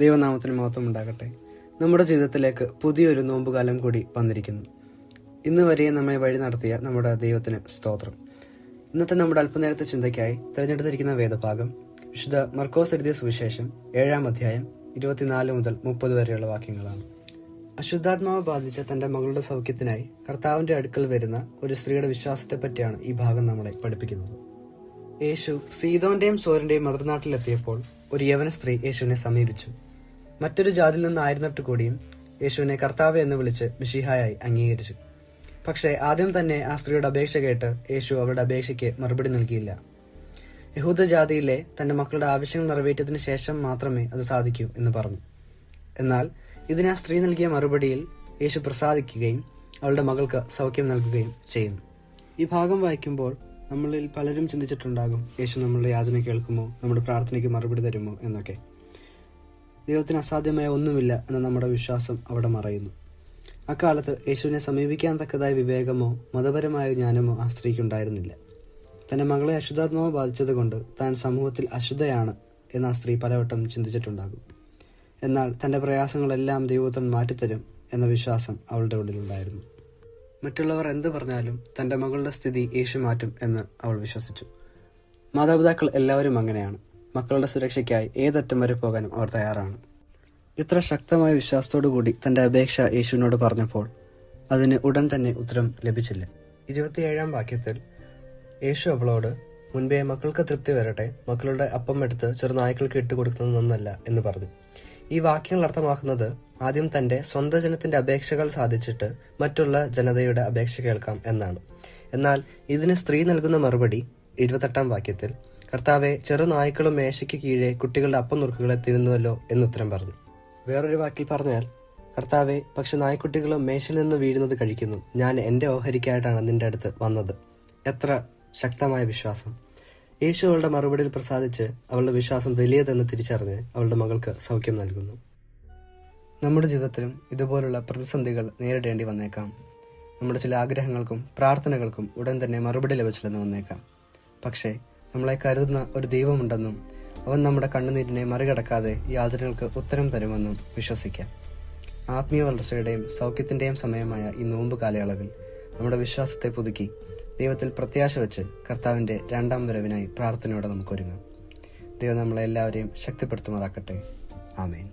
ദൈവനാമത്തിന് മഹത്വം ഉണ്ടാകട്ടെ. നമ്മുടെ ജീവിതത്തിലേക്ക് പുതിയൊരു നോമ്പുകാലം കൂടി വന്നിരിക്കുന്നു. ഇന്ന് വരെയും നമ്മെ വഴി നടത്തിയ നമ്മുടെ ദൈവത്തിന് സ്തോത്രം. ഇന്നത്തെ നമ്മുടെ അല്പനേരത്തെ ചിന്തയ്ക്കായി തിരഞ്ഞെടുത്തിരിക്കുന്ന വേദഭാഗം വിശുദ്ധ മർക്കോസ് എഴുതിയ സുവിശേഷം 7-ാം അധ്യായം 24 മുതൽ 30 വരെയുള്ള വാക്യങ്ങളാണ്. അശുദ്ധാത്മാവ് ബാധിച്ച തന്റെ മകളുടെ സൗഖ്യത്തിനായി കർത്താവിന്റെ അടുക്കൽ വരുന്ന ഒരു സ്ത്രീയുടെ വിശ്വാസത്തെ പറ്റിയാണ് ഈ ഭാഗം നമ്മളെ പഠിപ്പിക്കുന്നത്. യേശു സീദോന്റെയും സോരിന്റെയും മതനാട്ടിലെത്തിയപ്പോൾ ഒരു യവന സ്ത്രീ യേശുവിനെ സമീപിച്ചു. മറ്റൊരു ജാതിയിൽ നിന്നായിരുന്നിട്ട് കൂടിയും യേശുവിനെ കർത്താവ് എന്ന് വിളിച്ച് മിശിഹായായി അംഗീകരിച്ചു. പക്ഷേ ആദ്യം തന്നെ ആ സ്ത്രീയുടെ അപേക്ഷ കേട്ട് യേശു അവളുടെ അപേക്ഷയ്ക്ക് മറുപടി നൽകിയില്ല. യഹൂദ ജാതിയിലെ തന്റെ മക്കളുടെ ആവശ്യങ്ങൾ നിറവേറ്റിയതിനു ശേഷം മാത്രമേ അത് സാധിക്കൂ എന്ന് പറഞ്ഞു. എന്നാൽ ഇതിന് ആ സ്ത്രീ നൽകിയ മറുപടിയിൽ യേശു പ്രസാദിക്കുകയും അവളുടെ മകൾക്ക് സൗഖ്യം നൽകുകയും ചെയ്യുന്നു. ഈ ഭാഗം വായിക്കുമ്പോൾ നമ്മളിൽ പലരും ചിന്തിച്ചിട്ടുണ്ടാകും, യേശു നമ്മളുടെ യാചന കേൾക്കുമോ, നമ്മുടെ പ്രാർത്ഥനയ്ക്ക് മറുപടി തരുമോ എന്നൊക്കെ. ദൈവത്തിന് അസാധ്യമായ ഒന്നുമില്ല എന്ന നമ്മുടെ വിശ്വാസം അവിടെ മറയുന്നു. അക്കാലത്ത് യേശുവിനെ സമീപിക്കാൻ തക്കതായ വിവേകമോ മതപരമായ ജ്ഞാനമോ ആ സ്ത്രീക്കുണ്ടായിരുന്നില്ല. തന്റെ മകളെ അശുദ്ധാത്മാവ് ബാധിച്ചതുകൊണ്ട് താൻ സമൂഹത്തിൽ അശുദ്ധയാണ് എന്ന് ആ സ്ത്രീ പലവട്ടം ചിന്തിച്ചിട്ടുണ്ടാകും. എന്നാൽ തന്റെ പ്രയാസങ്ങളെല്ലാം ദൈവത്തിന് മാറ്റിത്തരും എന്ന വിശ്വാസം അവളുടെ ഉള്ളിലുണ്ടായിരുന്നു. മറ്റുള്ളവർ എന്തു പറഞ്ഞാലും തന്റെ മകളുടെ സ്ഥിതി യേശു മാറ്റും എന്ന് അവൾ വിശ്വസിച്ചു. മാതാപിതാക്കൾ എല്ലാവരും അങ്ങനെയാണ്. മക്കളുടെ സുരക്ഷയ്ക്കായി ഏതറ്റം വരെ പോകാനും അവർ തയ്യാറാണ്. ഇത്ര ശക്തമായ വിശ്വാസത്തോടു കൂടി തന്റെ അപേക്ഷ യേശുവിനോട് പറഞ്ഞപ്പോൾ അതിന് ഉടൻ തന്നെ ഉത്തരം ലഭിച്ചില്ല. 27-ാം വാക്യത്തിൽ യേശു അവളോട്, മുൻപേ മക്കൾക്ക് തൃപ്തി വരട്ടെ, മക്കളുടെ അപ്പം എടുത്ത് ചെറുനായ്ക്കൾക്ക് ഇട്ടുകൊടുക്കുന്നത് നന്നല്ല എന്ന് പറഞ്ഞു. ഈ വാക്യങ്ങൾ അർത്ഥമാക്കുന്നത് ആദ്യം തന്റെ സ്വന്തം ജനത്തിന്റെ അപേക്ഷകൾ സാധിച്ചിട്ട് മറ്റുള്ള ജനതയുടെ അപേക്ഷ കേൾക്കാം എന്നാണ്. എന്നാൽ ഇതിന് സ്ത്രീ നൽകുന്ന മറുപടി 28-ാം വാക്യത്തിൽ, കർത്താവെ, ചെറുനായ്ക്കളും മേശയ്ക്ക് കീഴെ കുട്ടികളുടെ അപ്പം നുറുക്കുകളെ തിന്നുവല്ലോ എന്നുത്തരം പറഞ്ഞു. വേറൊരു വാക്കിൽ പറഞ്ഞാൽ, കർത്താവെ, പക്ഷെ നായ്ക്കുട്ടികളും മേശയിൽ നിന്ന് വീഴുന്നത് കഴിക്കുന്നു, ഞാൻ എന്റെ ഓഹരിക്കായിട്ടാണ് നിന്റെ അടുത്ത് വന്നത്. എത്ര ശക്തമായ വിശ്വാസം! യേശു അവളുടെ മറുപടിയിൽ പ്രസാദിച്ച് അവളുടെ വിശ്വാസം വലിയതെന്ന് തിരിച്ചറിഞ്ഞ് അവളുടെ മകൾക്ക് സൗഖ്യം നൽകുന്നു. നമ്മുടെ ജീവിതത്തിലും ഇതുപോലുള്ള പ്രതിസന്ധികൾ നേരിടേണ്ടി വന്നേക്കാം. നമ്മുടെ ചില ആഗ്രഹങ്ങൾക്കും പ്രാർത്ഥനകൾക്കും ഉടൻ തന്നെ മറുപടി ലഭിച്ചില്ലെന്ന് വന്നേക്കാം. പക്ഷേ നമ്മളെ കരുതുന്ന ഒരു ദൈവമുണ്ടെന്നും അവൻ നമ്മുടെ കണ്ണുനീരിനെ മറികടക്കാതെ യാചനകൾക്ക് ഉത്തരം തരുമെന്നും വിശ്വസിക്കാം. ആത്മീയ വളർച്ചയുടെയും സൗഖ്യത്തിന്റെയും സമയമായ ഈ നോമ്പ് കാലയളവിൽ നമ്മുടെ വിശ്വാസത്തെ പുതുക്കി ദൈവത്തിൽ പ്രത്യാശ വെച്ച് കർത്താവിന്റെ 2-ാം വരവിനായി പ്രാർത്ഥനയോടെ നമുക്കൊരുങ്ങാം. ദൈവം നമ്മളെ എല്ലാവരെയും ശക്തിപ്പെടുത്തുമാറാക്കട്ടെ. ആമേൻ.